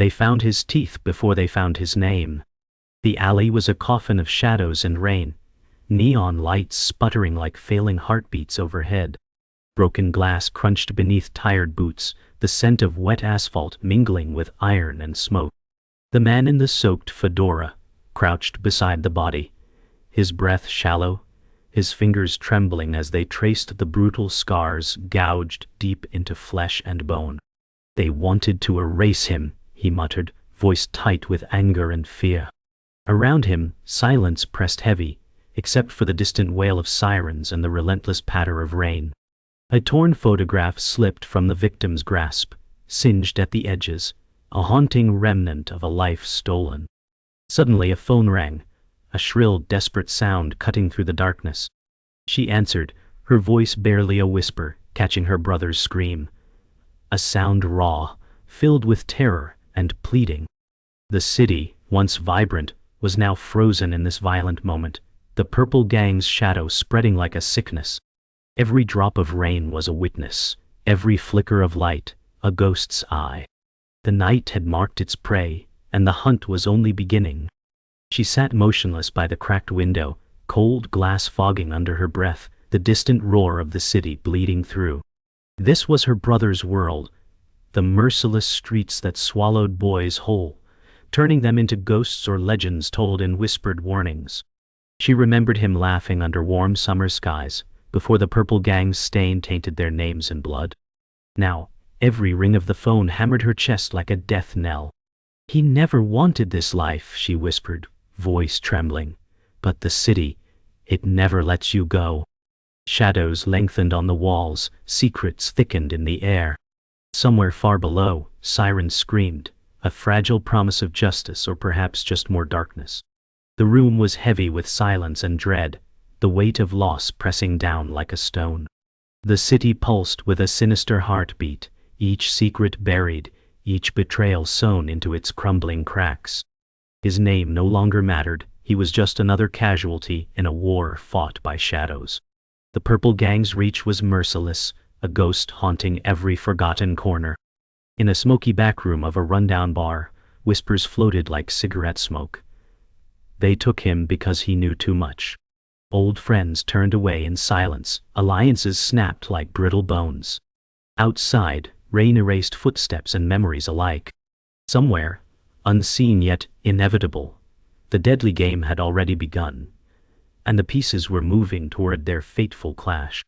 They found his teeth before they found his name. The alley was a coffin of shadows and rain, neon lights sputtering like failing heartbeats overhead. Broken glass crunched beneath tired boots, the scent of wet asphalt mingling with iron and smoke. The man in the soaked fedora crouched beside the body, his breath shallow, his fingers trembling as they traced the brutal scars gouged deep into flesh and bone. "They wanted to erase him," he muttered, voice tight with anger and fear. Around him, silence pressed heavy, except for the distant wail of sirens and the relentless patter of rain. A torn photograph slipped from the victim's grasp, singed at the edges, a haunting remnant of a life stolen. Suddenly a phone rang, a shrill, desperate sound cutting through the darkness. She answered, her voice barely a whisper, catching her brother's scream. A sound raw, filled with terror and pleading. The city, once vibrant, was now frozen in this violent moment, the purple gang's shadow spreading like a sickness. Every drop of rain was a witness, every flicker of light, a ghost's eye. The night had marked its prey, and the hunt was only beginning. She sat motionless by the cracked window, cold glass fogging under her breath, the distant roar of the city bleeding through. This was her brother's world, the merciless streets that swallowed boys whole, turning them into ghosts or legends told in whispered warnings. She remembered him laughing under warm summer skies, before the purple gang's stain tainted their names in blood. Now, every ring of the phone hammered her chest like a death knell. "He never wanted this life," she whispered, voice trembling. "But the city, it never lets you go." Shadows lengthened on the walls, secrets thickened in the air. Somewhere far below, sirens screamed, a fragile promise of justice or perhaps just more darkness. The room was heavy with silence and dread, the weight of loss pressing down like a stone. The city pulsed with a sinister heartbeat, each secret buried, each betrayal sewn into its crumbling cracks. His name no longer mattered, he was just another casualty in a war fought by shadows. The purple gang's reach was merciless, a ghost haunting every forgotten corner. In a smoky backroom of a rundown bar, whispers floated like cigarette smoke. They took him because he knew too much. Old friends turned away in silence, alliances snapped like brittle bones. Outside, rain erased footsteps and memories alike. Somewhere, unseen yet inevitable, the deadly game had already begun, and the pieces were moving toward their fateful clash.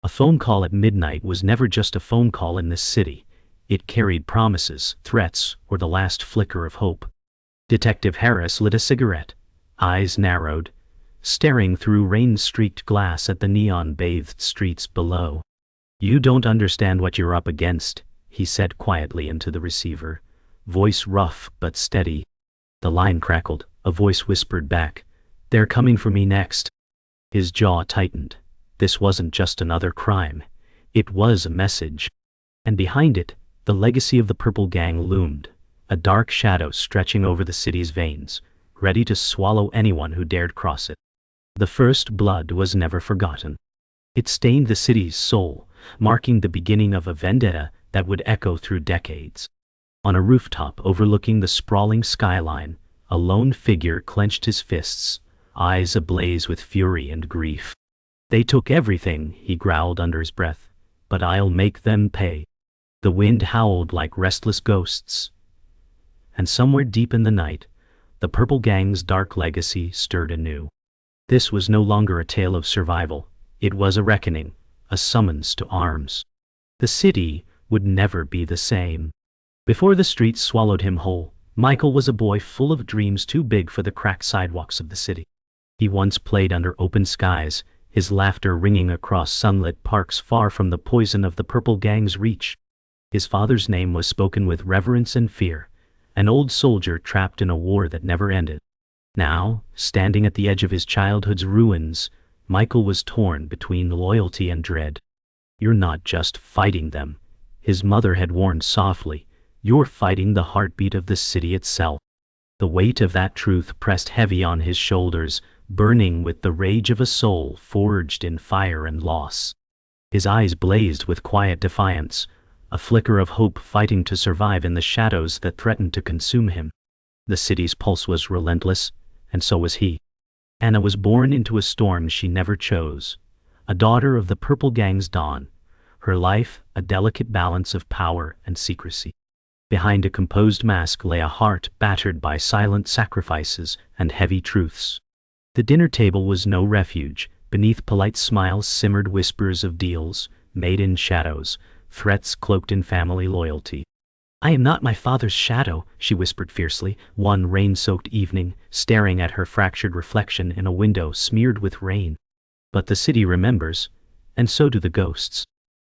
A phone call at midnight was never just a phone call in this city. It carried promises, threats, or the last flicker of hope. Detective Harris lit a cigarette, eyes narrowed, staring through rain-streaked glass at the neon-bathed streets below. "You don't understand what you're up against," he said quietly into the receiver, voice rough but steady. The line crackled, a voice whispered back, "They're coming for me next." His jaw tightened. This wasn't just another crime. It was a message. And behind it, the legacy of the purple gang loomed, a dark shadow stretching over the city's veins, ready to swallow anyone who dared cross it. The first blood was never forgotten. It stained the city's soul, marking the beginning of a vendetta that would echo through decades. On a rooftop overlooking the sprawling skyline, a lone figure clenched his fists, eyes ablaze with fury and grief. "They took everything," he growled under his breath, "but I'll make them pay." The wind howled like restless ghosts, and somewhere deep in the night, the purple gang's dark legacy stirred anew. This was no longer a tale of survival. It was a reckoning, a summons to arms. The city would never be the same. Before the streets swallowed him whole, Michael was a boy full of dreams too big for the cracked sidewalks of the city. He once played under open skies, his laughter ringing across sunlit parks far from the poison of the purple gang's reach. His father's name was spoken with reverence and fear, an old soldier trapped in a war that never ended. Now, standing at the edge of his childhood's ruins, Michael was torn between loyalty and dread. "You're not just fighting them," his mother had warned softly. "You're fighting the heartbeat of the city itself." The weight of that truth pressed heavy on his shoulders, burning with the rage of a soul forged in fire and loss. His eyes blazed with quiet defiance, a flicker of hope fighting to survive in the shadows that threatened to consume him. The city's pulse was relentless, and so was he. Anna was born into a storm she never chose, a daughter of the Purple Gang's dawn, her life a delicate balance of power and secrecy. Behind a composed mask lay a heart battered by silent sacrifices and heavy truths. The dinner table was no refuge. Beneath polite smiles simmered whispers of deals made in shadows, threats cloaked in family loyalty. "I am not my father's shadow," she whispered fiercely, one rain-soaked evening, staring at her fractured reflection in a window smeared with rain. But the city remembers, and so do the ghosts.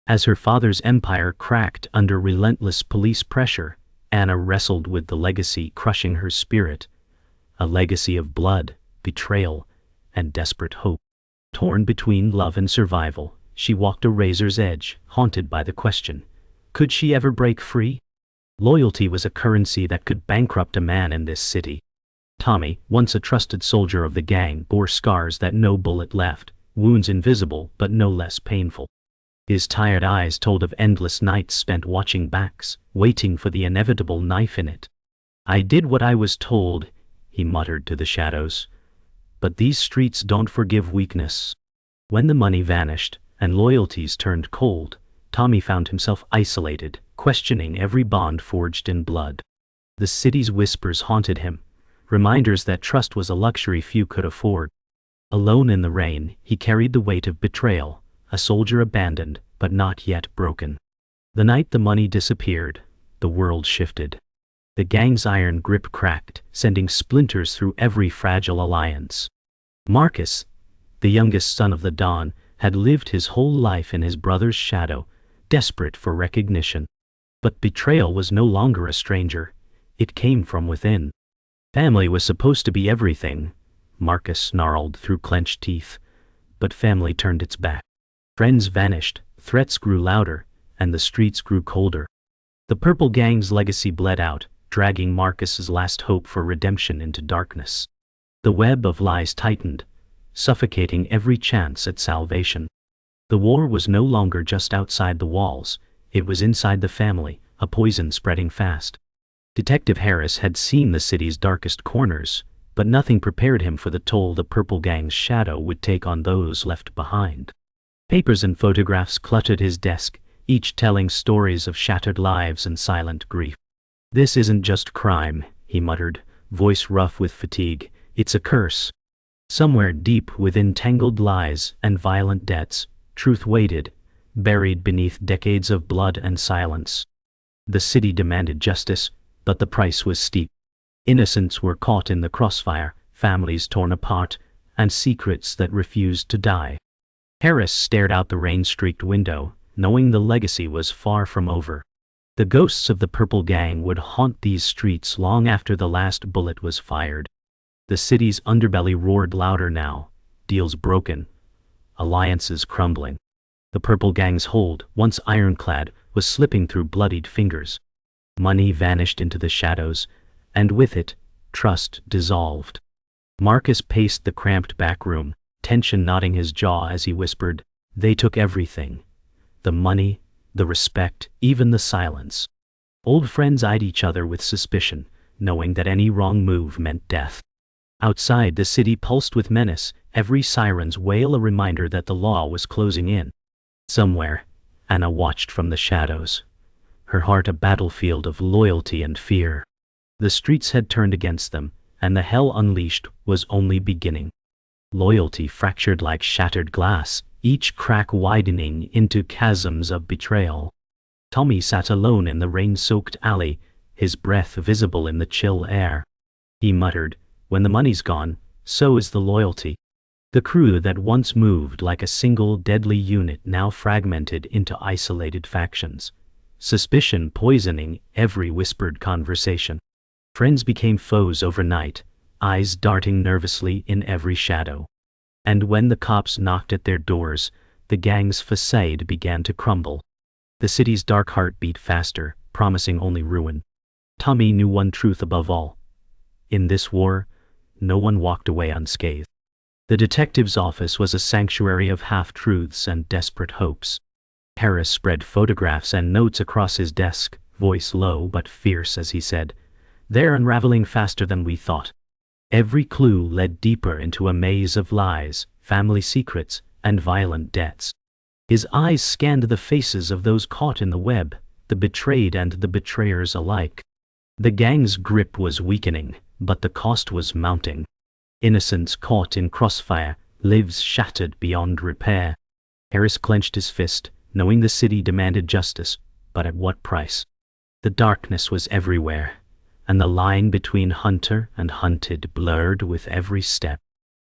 As her father's empire cracked under relentless police pressure, Anna wrestled with the legacy crushing her spirit, a legacy of blood, betrayal, and desperate hope. Torn between love and survival, she walked a razor's edge, haunted by the question, could she ever break free? Loyalty was a currency that could bankrupt a man in this city. Tommy, once a trusted soldier of the gang, bore scars that no bullet left, wounds invisible but no less painful. His tired eyes told of endless nights spent watching backs, waiting for the inevitable knife in it. "I did what I was told," he muttered to the shadows. "But these streets don't forgive weakness." When the money vanished, and loyalties turned cold, Tommy found himself isolated, questioning every bond forged in blood. The city's whispers haunted him, reminders that trust was a luxury few could afford. Alone in the rain, he carried the weight of betrayal, a soldier abandoned, but not yet broken. The night the money disappeared, the world shifted. The gang's iron grip cracked, sending splinters through every fragile alliance. Marcus, the youngest son of the Dawn, had lived his whole life in his brother's shadow, desperate for recognition. But betrayal was no longer a stranger. It came from within. Family was supposed to be everything, Marcus snarled through clenched teeth. But family turned its back. Friends vanished, threats grew louder, and the streets grew colder. The Purple Gang's legacy bled out, dragging Marcus's last hope for redemption into darkness. The web of lies tightened, suffocating every chance at salvation. The war was no longer just outside the walls, it was inside the family, a poison spreading fast. Detective Harris had seen the city's darkest corners, but nothing prepared him for the toll the Purple Gang's shadow would take on those left behind. Papers and photographs cluttered his desk, each telling stories of shattered lives and silent grief. "This isn't just crime," he muttered, voice rough with fatigue. "It's a curse." Somewhere deep within tangled lies and violent debts, truth waited, buried beneath decades of blood and silence. The city demanded justice, but the price was steep. Innocents were caught in the crossfire, families torn apart, and secrets that refused to die. Harris stared out the rain-streaked window, knowing the legacy was far from over. The ghosts of the Purple Gang would haunt these streets long after the last bullet was fired. The city's underbelly roared louder now, deals broken, alliances crumbling. The Purple Gang's hold, once ironclad, was slipping through bloodied fingers. Money vanished into the shadows, and with it, trust dissolved. Marcus paced the cramped back room, tension knotting his jaw as he whispered, "They took everything. The money, the respect, even the silence." Old friends eyed each other with suspicion, knowing that any wrong move meant death. Outside, the city pulsed with menace, every siren's wail a reminder that the law was closing in. Somewhere, Anna watched from the shadows, her heart a battlefield of loyalty and fear. The streets had turned against them, and the hell unleashed was only beginning. Loyalty fractured like shattered glass, each crack widening into chasms of betrayal. Tommy sat alone in the rain-soaked alley, his breath visible in the chill air. He muttered, "When the money's gone, so is the loyalty." The crew that once moved like a single deadly unit now fragmented into isolated factions, suspicion poisoning every whispered conversation. Friends became foes overnight, eyes darting nervously in every shadow. And when the cops knocked at their doors, the gang's facade began to crumble. The city's dark heart beat faster, promising only ruin. Tommy knew one truth above all. In this war, no one walked away unscathed. The detective's office was a sanctuary of half-truths and desperate hopes. Harris spread photographs and notes across his desk, voice low but fierce as he said, "They're unraveling faster than we thought." Every clue led deeper into a maze of lies, family secrets, and violent debts. His eyes scanned the faces of those caught in the web, the betrayed and the betrayers alike. The gang's grip was weakening, but the cost was mounting. Innocents caught in crossfire, lives shattered beyond repair. Harris clenched his fist, knowing the city demanded justice, but at what price? The darkness was everywhere, and the line between hunter and hunted blurred with every step.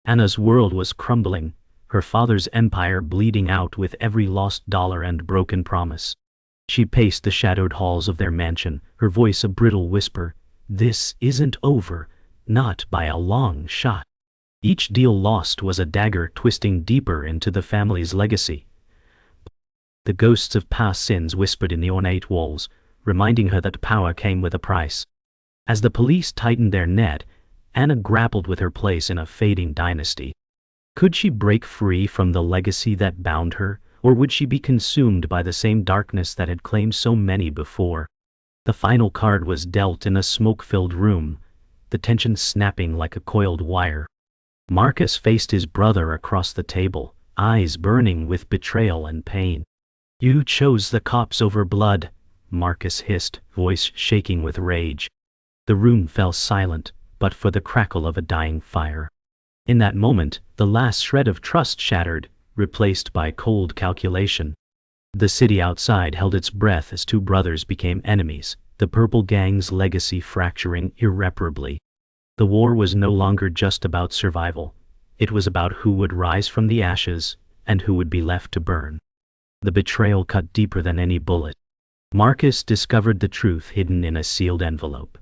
Anna's world was crumbling, her father's empire bleeding out with every lost dollar and broken promise. She paced the shadowed halls of their mansion, her voice a brittle whisper, "This isn't over, not by a long shot." Each deal lost was a dagger twisting deeper into the family's legacy. The ghosts of past sins whispered in the ornate walls, reminding her that power came with a price. As the police tightened their net, Anna grappled with her place in a fading dynasty. Could she break free from the legacy that bound her, or would she be consumed by the same darkness that had claimed so many before? The final card was dealt in a smoke-filled room, the tension snapping like a coiled wire. Marcus faced his brother across the table, eyes burning with betrayal and pain. "You chose the cops over blood," Marcus hissed, voice shaking with rage. The room fell silent, but for the crackle of a dying fire. In that moment, the last shred of trust shattered, replaced by cold calculation. The city outside held its breath as two brothers became enemies, the Purple Gang's legacy fracturing irreparably. The war was no longer just about survival. It was about who would rise from the ashes and who would be left to burn. The betrayal cut deeper than any bullet. Marcus discovered the truth hidden in a sealed envelope.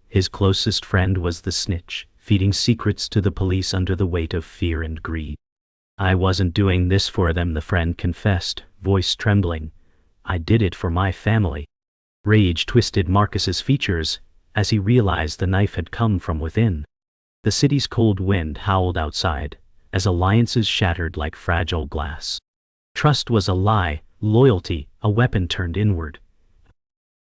His closest friend was the snitch, feeding secrets to the police under the weight of fear and greed. "I wasn't doing this for them," the friend confessed, voice trembling. "I did it for my family." Rage twisted Marcus's features as he realized the knife had come from within. The city's cold wind howled outside, as alliances shattered like fragile glass. Trust was a lie, loyalty a weapon turned inward.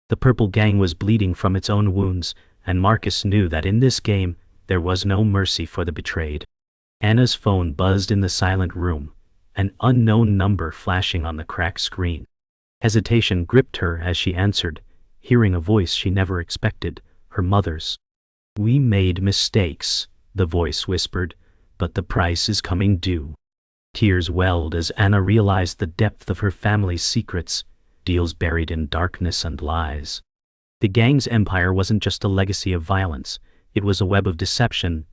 The Purple Gang was bleeding from its own wounds, and Marcus knew that in this game there was no mercy for the betrayed. Anna's phone buzzed in the silent room, an unknown number flashing on the cracked screen. Hesitation gripped her as she answered, hearing a voice she never expected, her mother's. "We made mistakes," the voice whispered, "but the price is coming due." Tears welled as Anna realized the depth of her family's secrets, deals buried in darkness and lies. The gang's empire wasn't just a legacy of violence, it was a web of deception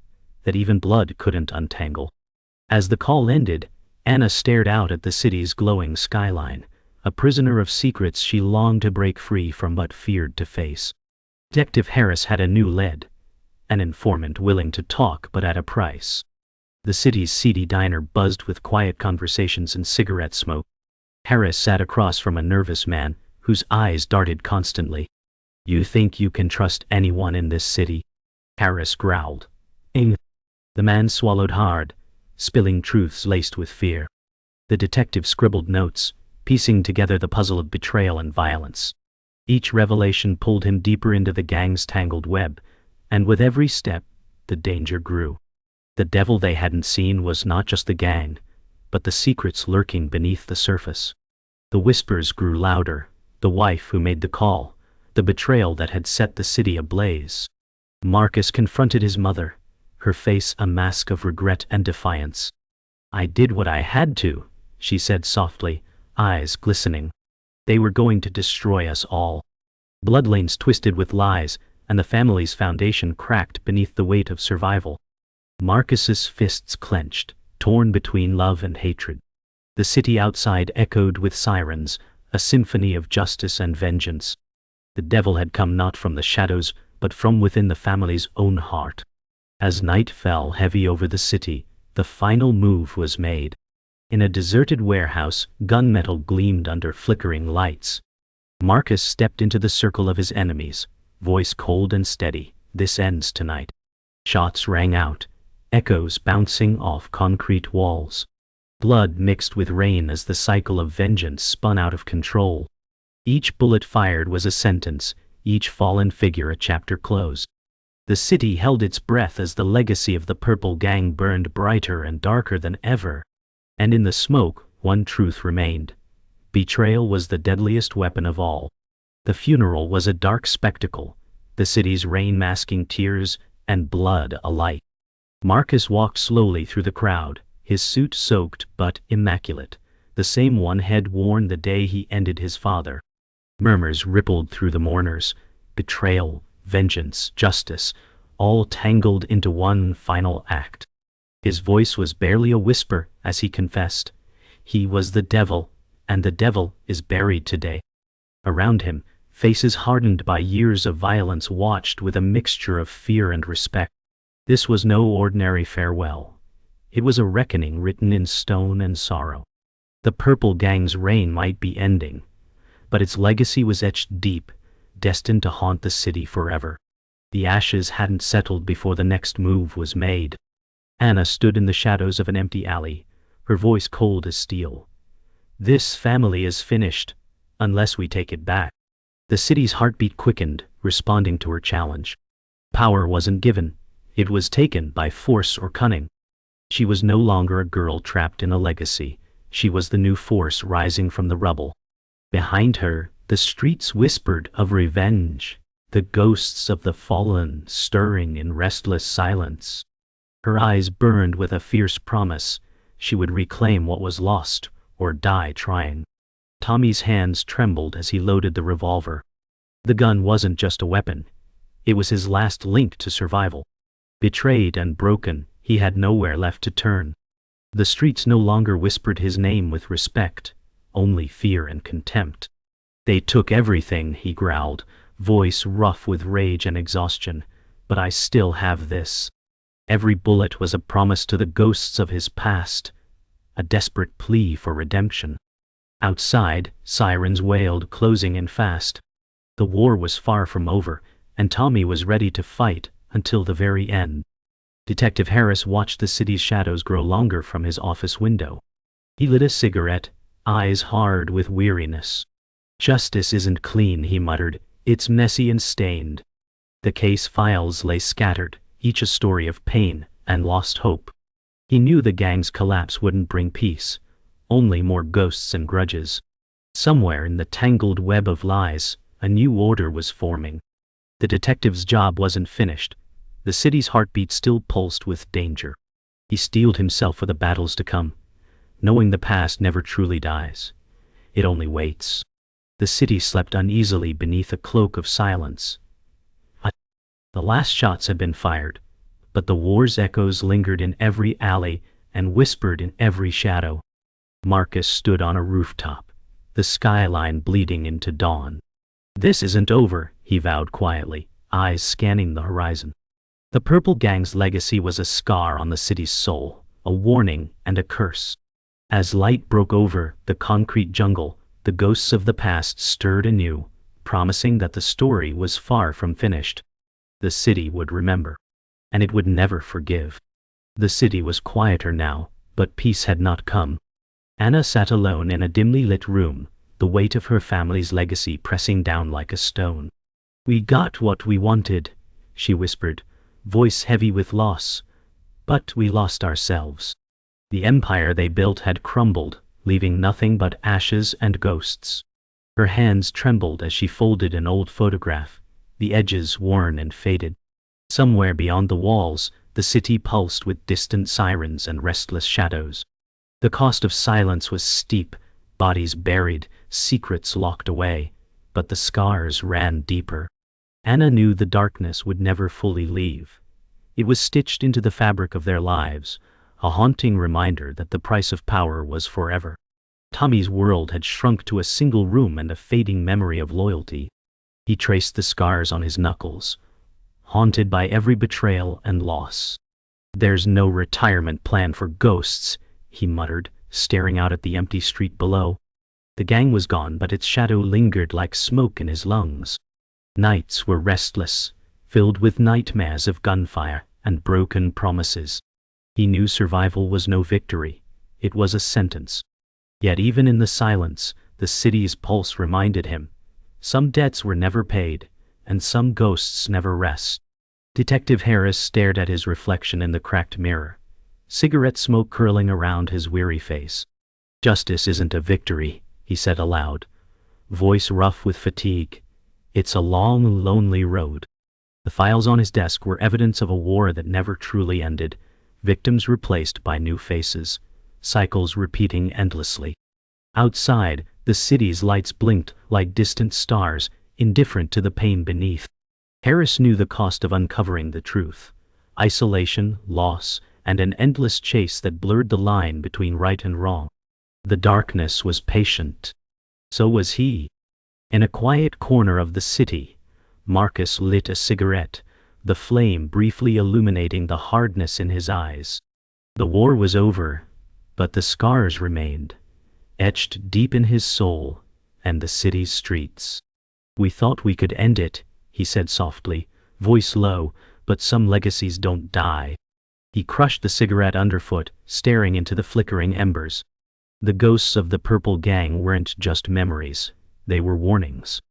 that even blood couldn't untangle. As the call ended, Anna stared out at the city's glowing skyline, a prisoner of secrets she longed to break free from but feared to face. Detective Harris had a new lead, an informant willing to talk but at a price. The city's seedy diner buzzed with quiet conversations and cigarette smoke. Harris sat across from a nervous man, whose eyes darted constantly. "You think you can trust anyone in this city?" Harris growled. The man swallowed hard, spilling truths laced with fear. The detective scribbled notes, piecing together the puzzle of betrayal and violence. Each revelation pulled him deeper into the gang's tangled web, and with every step, the danger grew. The devil they hadn't seen was not just the gang, but the secrets lurking beneath the surface. The whispers grew louder, the wife who made the call, the betrayal that had set the city ablaze. Marcus confronted his mother, her face a mask of regret and defiance. "I did what I had to," she said softly, eyes glistening. "They were going to destroy us all." Bloodlines twisted with lies, and the family's foundation cracked beneath the weight of survival. Marcus's fists clenched, torn between love and hatred. The city outside echoed with sirens, a symphony of justice and vengeance. The devil had come not from the shadows, but from within the family's own heart. As night fell heavy over the city, the final move was made. In a deserted warehouse, gunmetal gleamed under flickering lights. Marcus stepped into the circle of his enemies, voice cold and steady, "This ends tonight." Shots rang out, echoes bouncing off concrete walls. Blood mixed with rain as the cycle of vengeance spun out of control. Each bullet fired was a sentence, each fallen figure a chapter closed. The city held its breath as the legacy of the Purple Gang burned brighter and darker than ever. And in the smoke, one truth remained. Betrayal was the deadliest weapon of all. The funeral was a dark spectacle, the city's rain masking tears and blood alike. Marcus walked slowly through the crowd, his suit soaked but immaculate, the same one had worn the day he ended his father. Murmurs rippled through the mourners, betrayal, vengeance, justice, all tangled into one final act. His voice was barely a whisper as he confessed, he was the devil, and the devil is buried today. Around him, faces hardened by years of violence watched with a mixture of fear and respect. This was no ordinary farewell. It was a reckoning written in stone and sorrow. The Purple Gang's reign might be ending, but its legacy was etched deep, destined to haunt the city forever. The ashes hadn't settled before the next move was made. Anna stood in the shadows of an empty alley, her voice cold as steel. This family is finished, unless we take it back. The city's heartbeat quickened, responding to her challenge. Power wasn't given, it was taken by force or cunning. She was no longer a girl trapped in a legacy, she was the new force rising from the rubble. Behind her, the streets whispered of revenge, the ghosts of the fallen stirring in restless silence. Her eyes burned with a fierce promise, she would reclaim what was lost, or die trying. Tommy's hands trembled as he loaded the revolver. The gun wasn't just a weapon, it was his last link to survival. Betrayed and broken, he had nowhere left to turn. The streets no longer whispered his name with respect, only fear and contempt. They took everything, he growled, voice rough with rage and exhaustion, but I still have this. Every bullet was a promise to the ghosts of his past, a desperate plea for redemption. Outside, sirens wailed, closing in fast. The war was far from over, and Tommy was ready to fight until the very end. Detective Harris watched the city's shadows grow longer from his office window. He lit a cigarette, eyes hard with weariness. Justice isn't clean, he muttered, it's messy and stained. The case files lay scattered, each a story of pain and lost hope. He knew the gang's collapse wouldn't bring peace, only more ghosts and grudges. Somewhere in the tangled web of lies, a new order was forming. The detective's job wasn't finished. The city's heartbeat still pulsed with danger. He steeled himself for the battles to come, knowing the past never truly dies. It only waits. The city slept uneasily beneath a cloak of silence. The last shots had been fired, but the war's echoes lingered in every alley and whispered in every shadow. Marcus stood on a rooftop, the skyline bleeding into dawn. This isn't over, he vowed quietly, eyes scanning the horizon. The Purple Gang's legacy was a scar on the city's soul, a warning and a curse. As light broke over the concrete jungle, the ghosts of the past stirred anew, promising that the story was far from finished. The city would remember, and it would never forgive. The city was quieter now, but peace had not come. Anna sat alone in a dimly lit room, the weight of her family's legacy pressing down like a stone. We got what we wanted, she whispered, voice heavy with loss, but we lost ourselves. The empire they built had crumbled, leaving nothing but ashes and ghosts. Her hands trembled as she folded an old photograph, the edges worn and faded. Somewhere beyond the walls, the city pulsed with distant sirens and restless shadows. The cost of silence was steep, bodies buried, secrets locked away, but the scars ran deeper. Anna knew the darkness would never fully leave. It was stitched into the fabric of their lives, a haunting reminder that the price of power was forever. Tommy's world had shrunk to a single room and a fading memory of loyalty. He traced the scars on his knuckles, haunted by every betrayal and loss. There's no retirement plan for ghosts, he muttered, staring out at the empty street below. The gang was gone, but its shadow lingered like smoke in his lungs. Nights were restless, filled with nightmares of gunfire and broken promises. He knew survival was no victory, It was a sentence. Yet even in the silence, the city's pulse reminded him. Some debts were never paid, and some ghosts never rest. Detective Harris stared at his reflection in the cracked mirror, cigarette smoke curling around his weary face. "Justice isn't a victory," he said aloud, voice rough with fatigue. "It's a long, lonely road." The files on his desk were evidence of a war that never truly ended, victims replaced by new faces, cycles repeating endlessly. Outside, the city's lights blinked like distant stars, indifferent to the pain beneath. Harris knew the cost of uncovering the truth: isolation, loss, and an endless chase that blurred the line between right and wrong. The darkness was patient. So was he. In a quiet corner of the city, Marcus lit a cigarette, the flame briefly illuminating the hardness in his eyes. The war was over, but the scars remained, etched deep in his soul and the city's streets. "We thought we could end it," he said softly, voice low, "but some legacies don't die." He crushed the cigarette underfoot, staring into the flickering embers. The ghosts of the Purple Gang weren't just memories, they were warnings.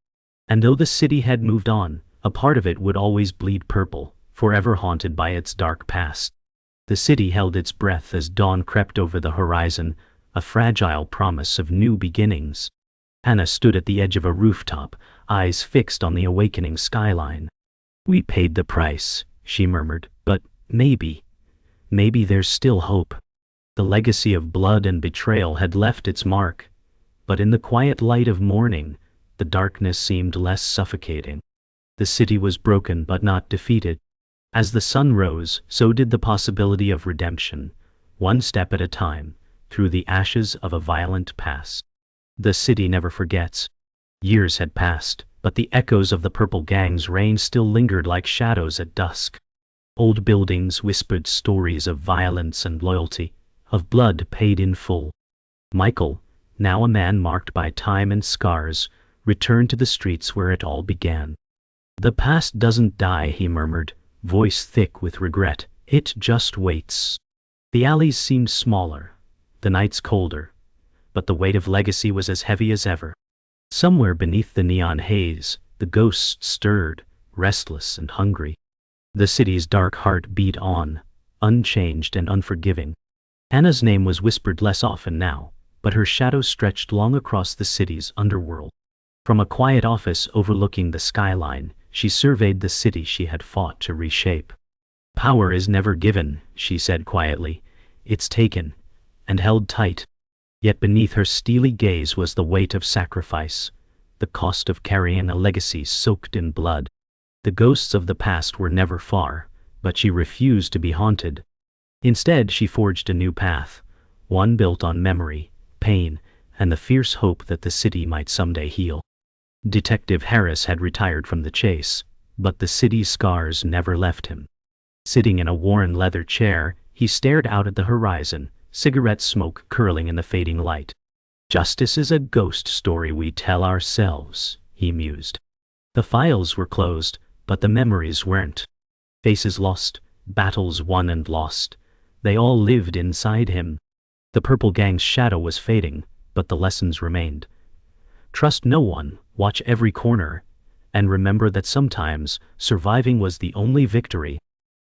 And though the city had moved on, a part of it would always bleed purple, forever haunted by its dark past. The city held its breath as dawn crept over the horizon, a fragile promise of new beginnings. Hannah stood at the edge of a rooftop, eyes fixed on the awakening skyline. "We paid the price," she murmured, "but maybe there's still hope." The legacy of blood and betrayal had left its mark, but in the quiet light of morning, the darkness seemed less suffocating. The city was broken but not defeated. As the sun rose, so did the possibility of redemption, one step at a time, through the ashes of a violent past. The city never forgets. Years had passed, but the echoes of the Purple Gang's reign still lingered like shadows at dusk. Old buildings whispered stories of violence and loyalty, of blood paid in full. Michael, now a man marked by time and scars, returned to the streets where it all began. "The past doesn't die," he murmured, voice thick with regret. "It just waits." The alleys seemed smaller, the nights colder, but the weight of legacy was as heavy as ever. Somewhere beneath the neon haze, the ghosts stirred, restless and hungry. The city's dark heart beat on, unchanged and unforgiving. Hannah's name was whispered less often now, but her shadow stretched long across the city's underworld. From a quiet office overlooking the skyline, she surveyed the city she had fought to reshape. "Power is never given," she said quietly. "It's taken, and held tight." Yet beneath her steely gaze was the weight of sacrifice, the cost of carrying a legacy soaked in blood. The ghosts of the past were never far, but she refused to be haunted. Instead, she forged a new path, one built on memory, pain, and the fierce hope that the city might someday heal. Detective Harris had retired from the chase, but the city's scars never left him. Sitting in a worn leather chair, he stared out at the horizon, cigarette smoke curling in the fading light. "Justice is a ghost story we tell ourselves," he mused. The files were closed, but the memories weren't. Faces lost, battles won and lost, they all lived inside him. The Purple Gang's shadow was fading, but the lessons remained. Trust no one, watch every corner, and remember that sometimes surviving was the only victory.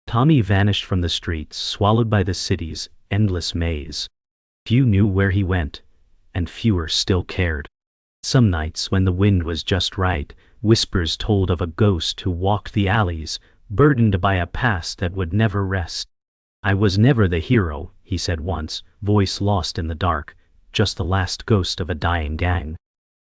Tommy vanished from the streets, swallowed by the city's endless maze. Few knew where he went, and fewer still cared. Some nights, when the wind was just right, whispers told of a ghost who walked the alleys, burdened by a past that would never rest. "I was never the hero," he said once, voice lost in the dark, just the last ghost of a dying gang.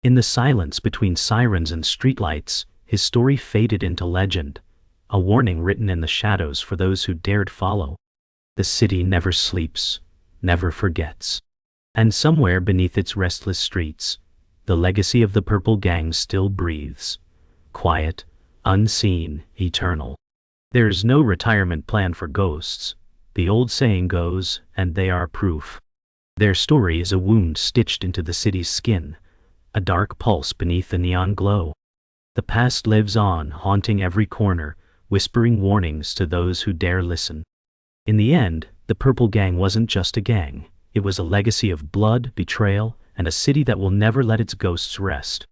In the silence between sirens and streetlights, his story faded into legend, a warning written in the shadows for those who dared follow. The city never sleeps, never forgets. And somewhere beneath its restless streets, the legacy of the Purple Gang still breathes. Quiet, unseen, eternal. There's no retirement plan for ghosts, the old saying goes, and they are proof. Their story is a wound stitched into the city's skin, a dark pulse beneath the neon glow. The past lives on, haunting every corner, whispering warnings to those who dare listen. In the end, the Purple Gang wasn't just a gang, It was a legacy of blood, betrayal, and a city that will never let its ghosts rest.